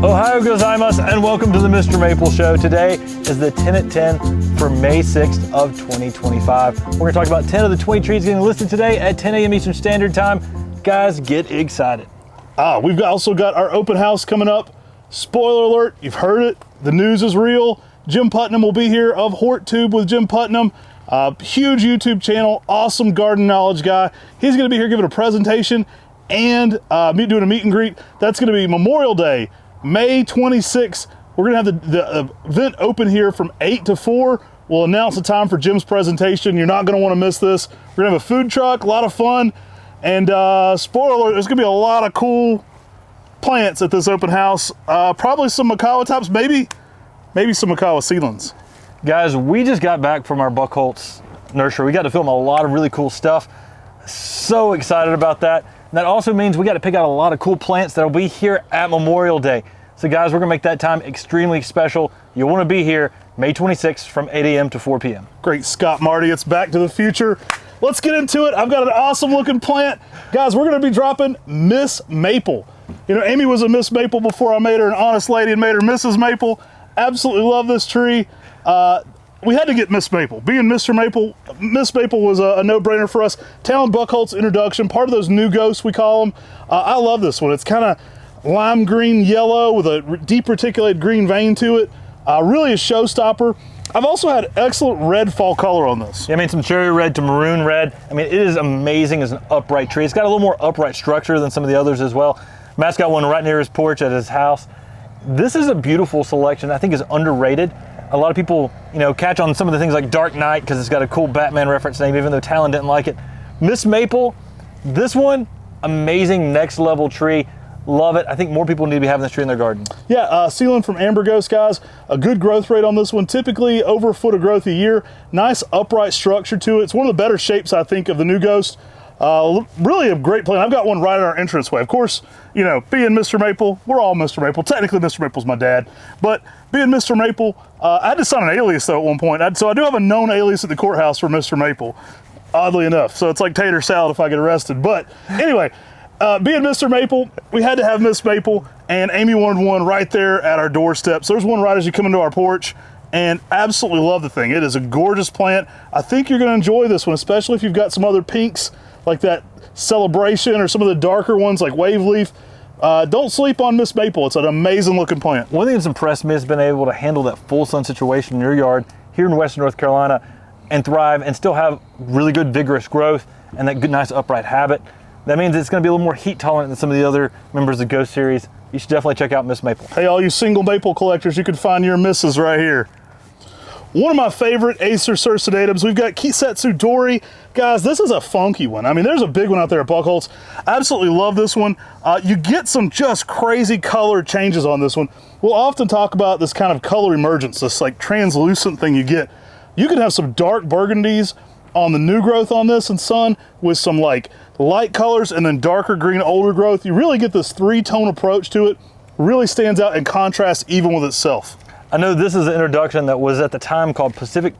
Ohio gozaimasu and welcome to the MrMaple Show. Today is the 10 at 10 for May 6th of 2025. We're going to talk about 10 of the 20 trees getting listed today at 10 a.m. Eastern Standard Time. Guys, get excited. We've also got our open house coming up. Spoiler alert, you've heard it. The news is real. Jim Putnam will be here of HortTube with Jim Putnam. Huge YouTube channel, awesome garden knowledge guy. He's going to be here giving a presentation and doing a meet and greet. That's going to be Memorial Day, May 26th. We're going to have the event open here from 8 to 4. We'll announce the time for Jim's presentation. You're not going to want to miss this. We're going to have a food truck, a lot of fun. And spoiler alert, there's going to be a lot of cool plants at this open house. Probably some Macawa types, maybe some Macawa seedlings. Guys, we just got back from our Buckholz nursery. We got to film a lot of really cool stuff. So excited about that. And that also means we got to pick out a lot of cool plants that'll be here at Memorial Day. So guys, we're gonna make that time extremely special. You'll want to be here May 26th from 8 a.m. to 4 p.m. Great Scott Marty, it's Back to the Future. Let's get into it. I've got an awesome looking plant. Guys, we're gonna be dropping MrMaple. You know, Amy was a Miss Maple before I made her an honest lady and made her Mrs. Maple. Absolutely love this tree. We had to get MrMaple. Being MrMaple, Miss Maple was a no-brainer for us. Talon Buckholz introduction, part of those new ghosts we call them. I love this one. It's kind of lime green yellow with a deep reticulated green vein to it. Really a showstopper. I've also had excellent red fall color on this. Yeah, I mean, some cherry red to maroon red. I mean, it is amazing as an upright tree. It's got a little more upright structure than some of the others as well. Matt's got one right near his porch at his house. This is a beautiful selection. I think is underrated. A lot of people, you know, catch on some of the things like Dark Knight because it's got a cool Batman reference name, even though Talon didn't like it. MrMaple, this one, amazing next level tree. Love it. I think more people need to be having this tree in their garden. Yeah, sealing from Amber Ghost, guys. A good growth rate on this one. Typically over a foot of growth a year. Nice upright structure to it. It's one of the better shapes, I think, of the new Ghost. Really a great plant. I've got one right at our entranceway. Of course, you know, being MrMaple, we're all MrMaple. Technically, MrMaple's my dad. But being MrMaple, I had to sign an alias, though, at one point. So I do have a known alias at the courthouse for MrMaple, oddly enough. So it's like tater salad if I get arrested. But anyway, being MrMaple, we had to have MrMaple, and Amy wanted one right there at our doorstep. So there's one right as you come into our porch, and absolutely love the thing. It is a gorgeous plant. I think you're going to enjoy this one, especially if you've got some other pinks like that Celebration or some of the darker ones like Wave Leaf. Don't sleep on MrMaple. It's an amazing looking plant. One thing that's impressed me has been able to handle that full sun situation in your yard here in Western North Carolina and thrive and still have really good vigorous growth and that good nice upright habit. That means it's going to be a little more heat tolerant than some of the other members of the Ghost series. You should definitely check out MrMaple. Hey, all you single maple collectors, you can find your misses right here. One of my favorite Acer circinatums, we've got Kizatsudori. Guys, this is a funky one. I mean, there's a big one out there at Buckholz. Absolutely love this one. You get some just crazy color changes on this one. We'll often talk about this kind of color emergence, this like translucent thing you get. You can have some dark burgundies on the new growth on this and sun with some like light colors and then darker green older growth. You really get this three-tone approach to it. Really stands out and contrasts even with itself. I know this is an introduction that was at the time called Pacific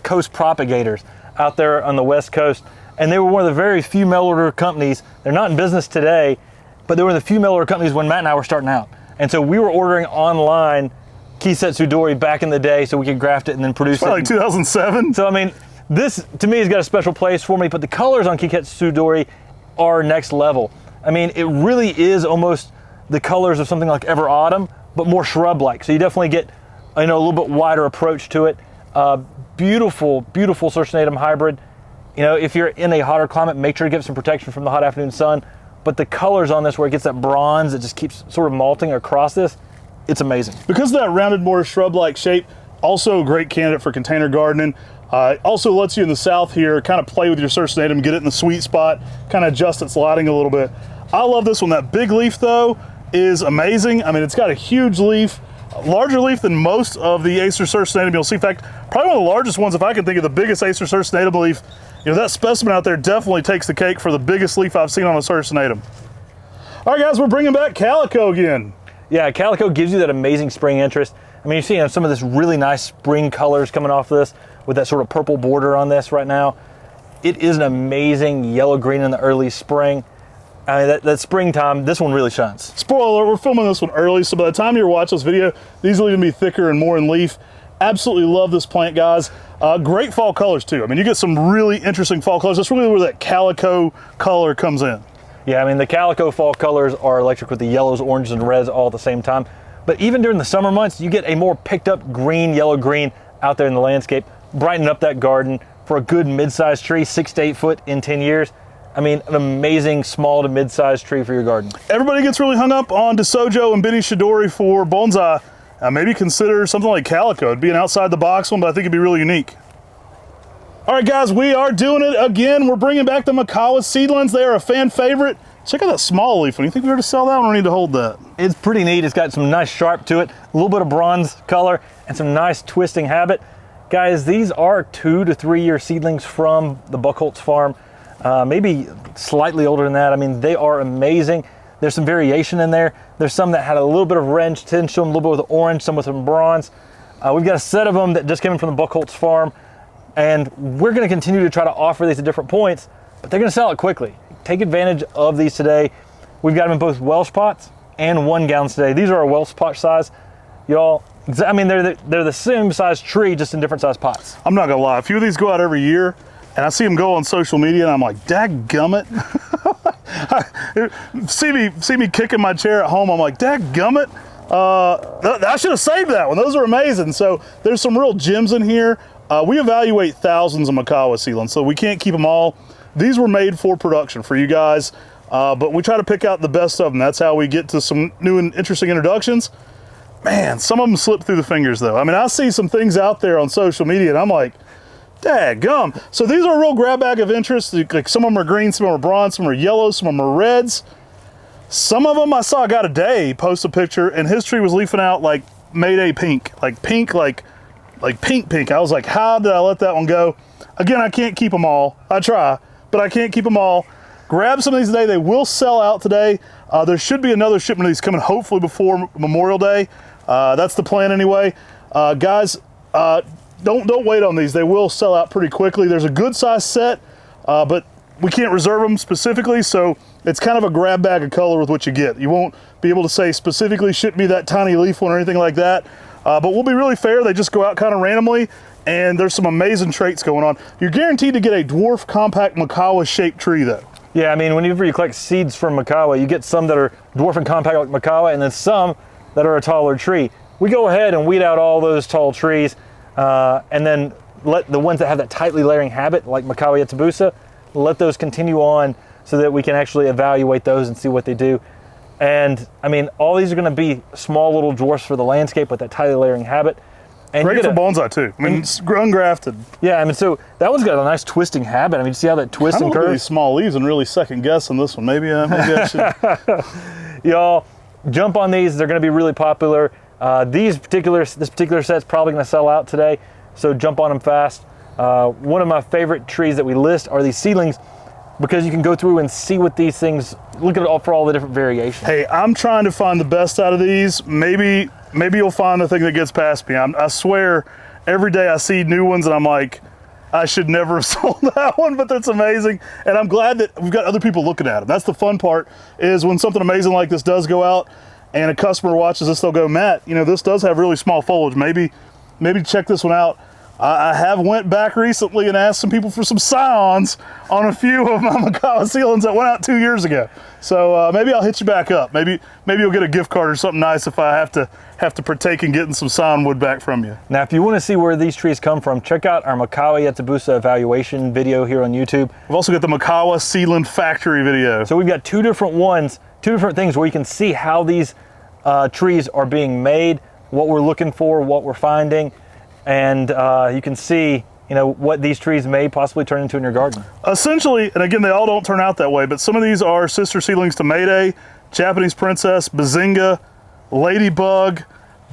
Coast Propagators out there on the West Coast. And they were one of the very few mail order companies. They're not in business today, but they were the few mail order companies when Matt and I were starting out. And so we were ordering online Kizatsudori back in the day so we could graft it and then produce it. Like 2007. So, I mean, this to me has got a special place for me, but the colors on Kizatsudori are next level. I mean, it really is almost the colors of something like Ever Autumn, but more shrub-like. So you definitely get, you know, a little bit wider approach to it. Beautiful, beautiful circinatum hybrid. You know, if you're in a hotter climate, make sure to get some protection from the hot afternoon sun. But the colors on this, where it gets that bronze, it just keeps sort of malting across this, it's amazing. Because of that rounded, more shrub-like shape, also a great candidate for container gardening. Also lets you in the south here kind of play with your circinatum, get it in the sweet spot, kind of adjust its lighting a little bit. I love this one. That big leaf, though, is amazing. I mean, it's got a huge leaf. Larger leaf than most of the Acer circinatum you'll see. In fact, probably one of the largest ones, if I can think of the biggest Acer circinatum leaf. You know, that specimen out there definitely takes the cake for the biggest leaf I've seen on a circinatum. All right, guys, we're bringing back Calico again. Yeah, Calico gives you that amazing spring interest. I mean, you see some of this really nice spring colors coming off this with that sort of purple border on this right now. It is an amazing yellow-green in the early spring. I mean, that springtime, this one really shines. Spoiler alert, we're filming this one early, so by the time you're watching this video, these will even be thicker and more in leaf. Absolutely love this plant, guys. Great fall colors too. I mean, you get some really interesting fall colors. That's really where that calico color comes in. Yeah, I mean, the calico fall colors are electric with the yellows, oranges, and reds all at the same time. But even during the summer months, you get a more picked up green, yellow-green out there in the landscape, brightening up that garden for a good mid-sized tree, 6 to 8 foot in 10 years. I mean, an amazing small to mid-sized tree for your garden. Everybody gets really hung up on DeSojo and Shidori for bonsai. Maybe consider something like calico. It'd be an outside the box one, but I think it'd be really unique. All right, guys, we are doing it again. We're bringing back the Macawa seedlings. They are a fan favorite. Check out that small leaf one. You think we were to sell that one or need to hold that? It's pretty neat. It's got some nice sharp to it, a little bit of bronze color, and some nice twisting habit. Guys, these are 2 to 3 year seedlings from the Buchholz farm. Maybe slightly older than that. I mean, they are amazing. There's some variation in there. There's some that had a little bit of red tinge to them, a little bit with orange, some with some bronze. We've got a set of them that just came in from the Buchholz farm, and we're gonna continue to try to offer these at different points, but they're gonna sell it quickly. Take advantage of these today. We've got them in both Welsh pots and 1 gallons today. These are our Welsh pot size. Y'all, I mean, they're the same size tree, just in different size pots. I'm not gonna lie, a few of these go out every year, and I see them go on social media, and I'm like, dadgummit. see me kicking my chair at home, I'm like, dadgummit. I should have saved that one. Those are amazing. So there's some real gems in here. We evaluate thousands of Macawa seedlings, so we can't keep them all. These were made for production for you guys, but we try to pick out the best of them. That's how we get to some new and interesting introductions. Man, some of them slip through the fingers though. I mean, I see some things out there on social media and I'm like, daggum. So these are a real grab bag of interest. Like some of them are green, some of them are bronze, some are yellow, some of them are reds. Some of them I saw a guy today post a picture and his tree was leafing out like Mayday pink, like pink. I was like, how did I let that one go? Again, I can't keep them all. I try, but I can't keep them all. Grab some of these today. They will sell out today. There should be another shipment of these coming hopefully before Memorial Day. That's the plan anyway. Guys, don't wait on these. They will sell out pretty quickly. There's a good size set, but we can't reserve them specifically, so it's kind of a grab bag of color with what you get. You won't be able to say specifically ship me that tiny leaf one or anything like that, but we'll be really fair. They just go out kind of randomly, and there's some amazing traits going on. You're guaranteed to get a dwarf compact Macawa shaped tree though. Yeah, I mean, whenever you collect seeds from Macawa, you get some that are dwarf and compact like Macawa, and then some that are a taller tree. We go ahead and weed out all those tall trees, and then let the ones that have that tightly layering habit, like Macawa Yatsubusa, let those continue on so that we can actually evaluate those and see what they do. And I mean, all these are gonna be small little dwarfs for the landscape with that tightly layering habit. And great for bonsai too. I mean, it's ungrafted. Yeah, I mean, so that one's got a nice twisting habit. I mean, you see how that twists and curves? These small leaves and really second guessing this one. Maybe I should. Y'all, jump on these. They're going to be really popular. This particular set's probably going to sell out today, so jump on them fast. One of my favorite trees that we list are these seedlings because you can go through and see what these things, look at it all for all the different variations. Hey, I'm trying to find the best out of these. Maybe you'll find the thing that gets past me. I swear, every day I see new ones and I'm like, I should never have sold that one, but that's amazing. And I'm glad that we've got other people looking at them. That's the fun part, is when something amazing like this does go out and a customer watches this, they'll go, Matt, you know, this does have really small foliage. Maybe check this one out. I have went back recently and asked some people for some scions on a few of my Macawa seedlings that went out 2 years ago. So maybe I'll hit you back up. Maybe you'll get a gift card or something nice if I have to partake in getting some scion wood back from you. Now, if you want to see where these trees come from, check out our Macawa Yatsubusa evaluation video here on YouTube. We've also got the Macawa seedling factory video. So we've got 2 different ones, 2 different things where you can see how these trees are being made, what we're looking for, what we're finding, and you can see, you know, what these trees may possibly turn into in your garden. Essentially, and again, they all don't turn out that way, but some of these are sister seedlings to Mayday, Japanese Princess, Bazinga, Ladybug,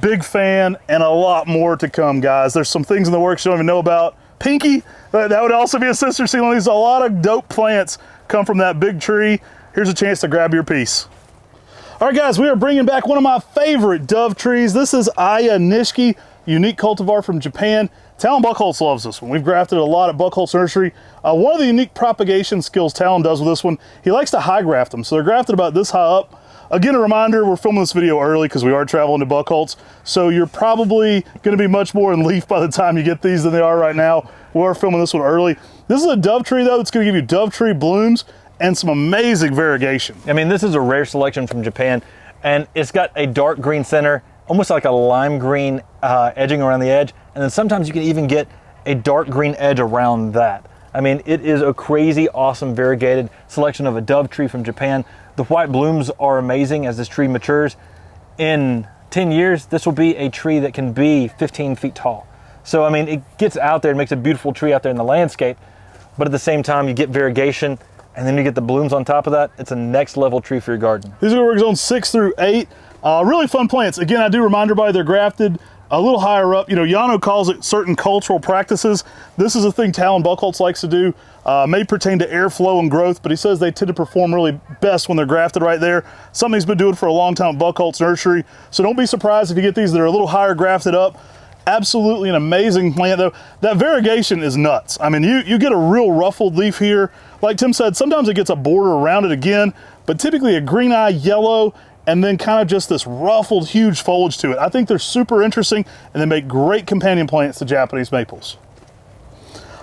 Big Fan, and a lot more to come, guys. There's some things in the works you don't even know about. Pinky, that would also be a sister seedling. There's a lot of dope plants come from that big tree. Here's a chance to grab your piece. All right, guys, we are bringing back one of my favorite dove trees. This is Aya Nishiki, unique cultivar from Japan. Talon Buckholz loves this one. We've grafted a lot at Buckholz Nursery. One of the unique propagation skills Talon does with this one, he likes to high graft them. So they're grafted about this high up. Again, a reminder, we're filming this video early because we are traveling to Buckholz. So you're probably going to be much more in leaf by the time you get these than they are right now. We are filming this one early. This is a dove tree, though, that's going to give you dove tree blooms and some amazing variegation. I mean, this is a rare selection from Japan, and it's got a dark green center, almost like a lime green edging around the edge, and then sometimes you can even get a dark green edge around that. I mean, it is a crazy, awesome, variegated selection of a dove tree from Japan. The white blooms are amazing as this tree matures. In 10 years, this will be a tree that can be 15 feet tall. So, I mean, it gets out there and makes a beautiful tree out there in the landscape, but at the same time, you get variegation, and then you get the blooms on top of that. It's a next level tree for your garden. These are work zones 6 through 8. Really fun plants. Again, I do remind everybody they're grafted a little higher up. You know, Yano calls it certain cultural practices. This is a thing Talon Buckholz likes to do. May pertain to airflow and growth, but he says they tend to perform really best when they're grafted right there. Something he's been doing for a long time at Buckholz Nursery. So don't be surprised if you get these that are a little higher grafted up. Absolutely an amazing plant, though. That variegation is nuts. I mean, you get a real ruffled leaf here. Like Tim said, sometimes it gets a border around it again, but typically a green eye yellow, and then kind of just this ruffled, huge foliage to it. I think they're super interesting, and they make great companion plants to Japanese maples.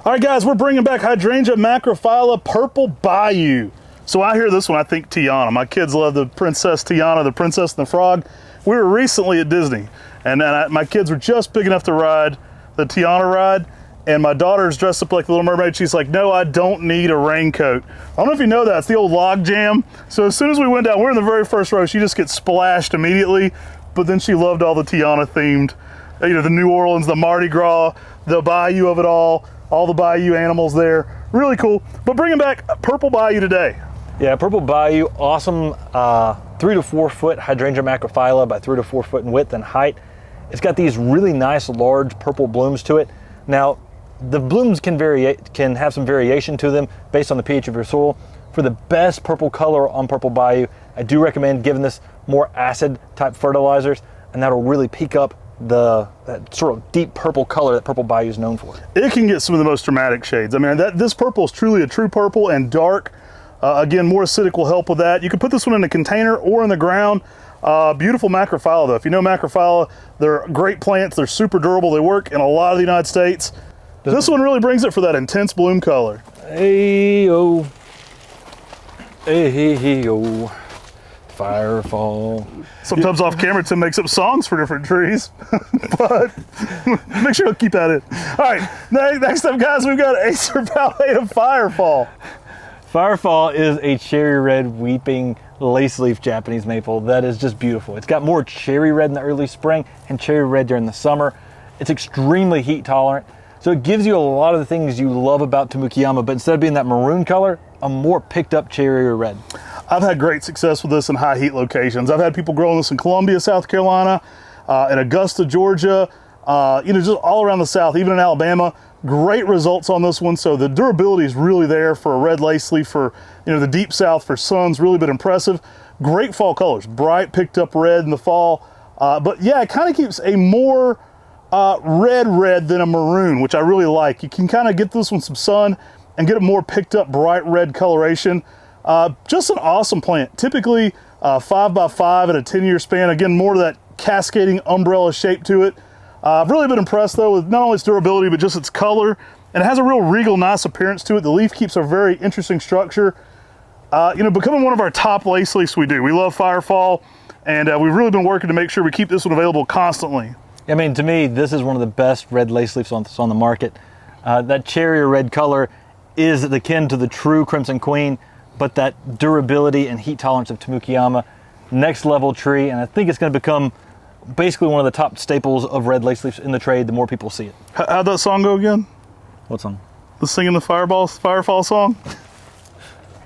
All right, guys, we're bringing back Hydrangea macrophylla Purple Bayou. So I hear this one, I think Tiana. My kids love the Princess Tiana, the Princess and the Frog. We were recently at Disney, and my kids were just big enough to ride the Tiana ride, and my daughter's dressed up like the Little Mermaid. She's like, no, I don't need a raincoat. I don't know if you know that, it's the old log jam. So as soon as we went down, we're in the very first row, she just gets splashed immediately, but then she loved all the Tiana themed, you know, the New Orleans, the Mardi Gras, the bayou of it all the bayou animals there. Really cool. But bringing back Purple Bayou today. Yeah, Purple Bayou, awesome 3 to 4 foot Hydrangea macrophylla by 3 to 4 foot in width and height. It's got these really nice large purple blooms to it. Now, the blooms can have some variation to them based on the pH of your soil. For the best purple color on Purple Bayou, I do recommend giving this more acid type fertilizers, and that'll really peak up that sort of deep purple color that Purple Bayou is known for. It can get some of the most dramatic shades. I mean, this purple is truly a true purple and dark. Again, more acidic will help with that. You can put this one in a container or in the ground. Beautiful macrophylla, though. If you know macrophylla, they're great plants. They're super durable. They work in a lot of the United States. This one really brings it for that intense bloom color. Hey-oh, hey-oh, Firefall. Sometimes off camera, Tim makes up songs for different trees, but make sure you'll keep that in. All right, next up, guys, we've got Acer Pallet of Firefall. Firefall is a cherry red weeping lace leaf Japanese maple that is just beautiful. It's got more cherry red in the early spring and cherry red during the summer. It's extremely heat tolerant. So it gives you a lot of the things you love about Tamukiyama, but instead of being that maroon color, a more picked up cherry or red. I've had great success with this in high heat locations. I've had people growing this in Columbia, South Carolina, in Augusta, Georgia, you know, just all around the South, even in Alabama. Great results on this one. So the durability is really there for a red lace leaf. For, you know, the deep South for sun's really been impressive. Great fall colors, bright picked up red in the fall. But yeah, it kind of keeps a more red than a maroon, which I really like. You can kind of get this one some sun and get a more picked up bright red coloration. Just an awesome plant. Typically 5x5 at a 10-year span. Again, more of that cascading umbrella shape to it. I've really been impressed though with not only its durability, but just its color. And it has a real regal, nice appearance to it. The leaf keeps a very interesting structure. You know, becoming one of our top lace leaves we do. We love Firefall, and we've really been working to make sure we keep this one available constantly. I mean, to me, this is one of the best red lace leaves on the market. That cherry or red color is akin to the true Crimson Queen, but that durability and heat tolerance of Tamukiyama, next level tree, and I think it's going to become basically one of the top staples of red lace leaves in the trade the more people see it. How'd that song go again? What song? The singing the Firefall song?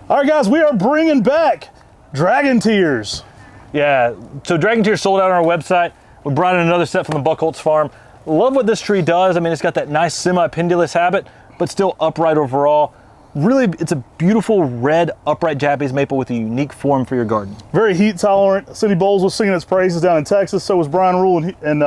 All right, guys, we are bringing back Dragon Tears. Yeah, so Dragon Tears sold out on our website. We brought in another set from the Buckholz farm. Love what this tree does. I mean, it's got that nice semi-pendulous habit, but still upright overall. Really, it's a beautiful red upright Japanese maple with a unique form for your garden. Very heat tolerant. Cindy Bowles was singing its praises down in Texas. So was Brian Rule and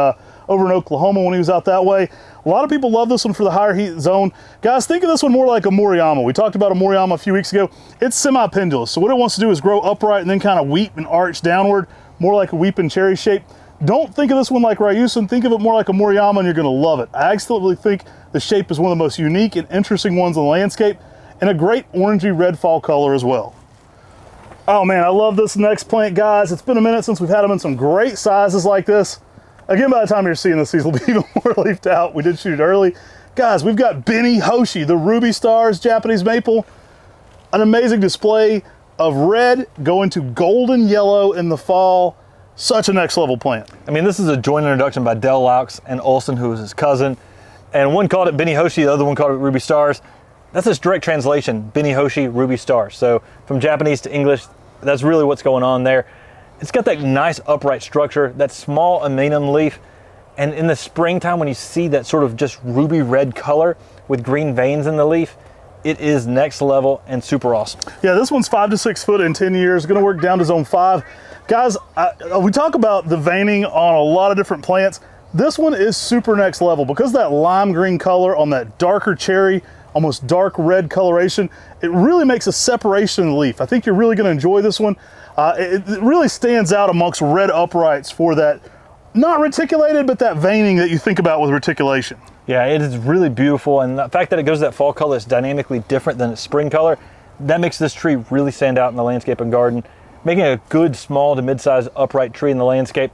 over in Oklahoma when he was out that way. A lot of people love this one for the higher heat zone. Guys, think of this one more like a Moriyama. We talked about a Moriyama a few weeks ago. It's semi-pendulous. So what it wants to do is grow upright and then kind of weep and arch downward, more like a weeping cherry shape. Don't think of this one like Ryusen. Think of it more like a Moriyama and you're going to love it. I absolutely think the shape is one of the most unique and interesting ones in the landscape, and a great orangey red fall color as well. Oh man, I love this next plant, guys. It's been a minute since we've had them in some great sizes like this. Again, by the time you're seeing this, these will be even more leafed out. We did shoot it early. Guys, we've got Benny Hoshi, the Ruby Stars Japanese maple. An amazing display of red going to golden yellow in the fall. Such a next level plant. I mean, this is a joint introduction by Del Laux and Olson, who was his cousin. And one called it Benny Hoshi, the other one called it Ruby Stars. That's this direct translation, Benny Hoshi, Ruby Stars. So from Japanese to English, that's really what's going on there. It's got that nice upright structure, that small amenum leaf. And in the springtime, when you see that sort of just ruby red color with green veins in the leaf, it is next level and super awesome. Yeah, this one's 5 to 6 foot in 10 years. Gonna work down to zone 5. Guys, we talk about the veining on a lot of different plants. This one is super next level because that lime green color on that darker cherry, almost dark red coloration, it really makes a separation in the leaf. I think you're really gonna enjoy this one. It really stands out amongst red uprights for that, not reticulated, but that veining that you think about with reticulation. Yeah, it is really beautiful. And the fact that it goes to that fall color is dynamically different than its spring color, that makes this tree really stand out in the landscape and garden, making it a good small to mid-sized upright tree in the landscape.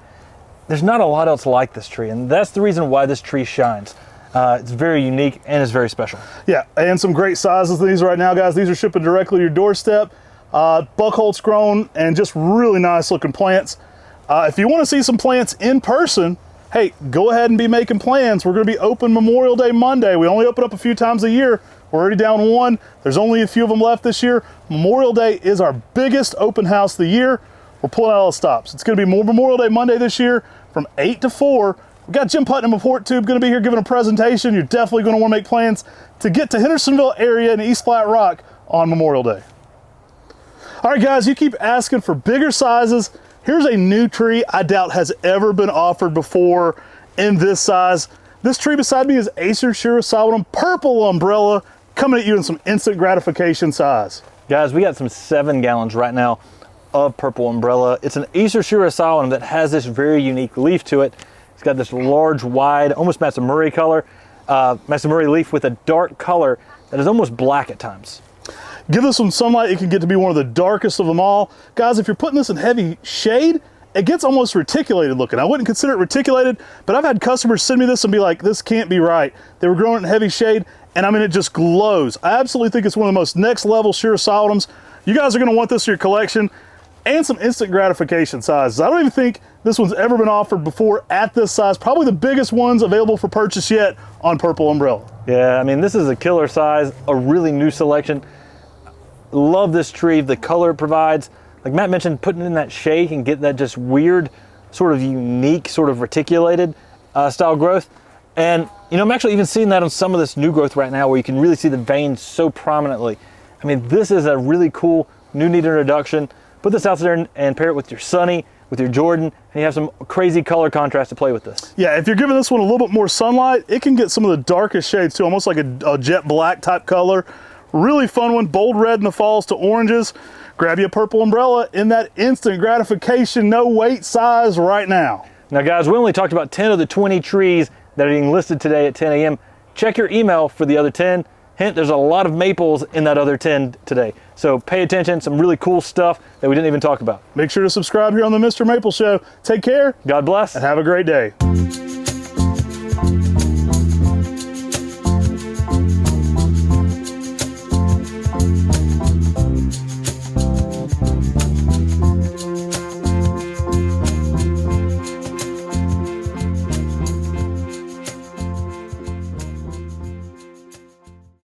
There's not a lot else like this tree, and that's the reason why this tree shines. It's very unique and it's very special. Yeah, and some great sizes of these right now, guys. These are shipping directly to your doorstep. Buckholz grown and just really nice looking plants. If you want to see some plants in person, hey, go ahead and be making plans. We're going to be open Memorial Day Monday. We only open up a few times a year. We're already down one. There's only a few of them left this year. Memorial Day is our biggest open house of the year. We're pulling out all the stops. It's going to be more Memorial Day Monday this year from 8 to 4. We've got Jim Putnam of Port Tube going to be here giving a presentation. You're definitely going to want to make plans to get to Hendersonville area and East Flat Rock on Memorial Day. All right, guys, you keep asking for bigger sizes. Here's a new tree I doubt has ever been offered before in this size. This tree beside me is Acer Shirasawadam Purple Umbrella, coming at you in some instant gratification size. Guys, we got some 7 gallons right now of Purple Umbrella. It's an Acer Shirasawadam that has this very unique leaf to it. It's got this large, wide, almost Matsumuri color, Matsumuri leaf with a dark color that is almost black at times. Give this some sunlight, it can get to be one of the darkest of them all. Guys, if you're putting this in heavy shade, it gets almost reticulated looking. I wouldn't consider it reticulated, but I've had customers send me this and be like, this can't be right. They were growing it in heavy shade, and I mean, it just glows. I absolutely think it's one of the most next level Shirasawadams. You guys are gonna want this in your collection, and some instant gratification sizes. I don't even think this one's ever been offered before at this size. Probably the biggest ones available for purchase yet on Purple Umbrella. Yeah, I mean, this is a killer size, a really new selection. Love this tree, the color it provides. Like Matt mentioned, putting it in that shade can get that just weird, sort of unique, sort of reticulated style growth. And, you know, I'm actually even seeing that on some of this new growth right now where you can really see the veins so prominently. I mean, this is a really cool, new, neat introduction. Put this out there and pair it with your Sunny, with your Jordan, and you have some crazy color contrast to play with this. Yeah, if you're giving this one a little bit more sunlight, it can get some of the darkest shades too, almost like a jet black type color. Really fun one, bold red in the falls to oranges. Grab you a Purple Umbrella in that instant gratification, no wait size right now. Now guys, we only talked about 10 of the 20 trees that are being listed today at 10 a.m. Check your email for the other 10. Hint, there's a lot of maples in that other 10 today. So pay attention, some really cool stuff that we didn't even talk about. Make sure to subscribe here on the Mr. Maple Show. Take care. God bless. And have a great day.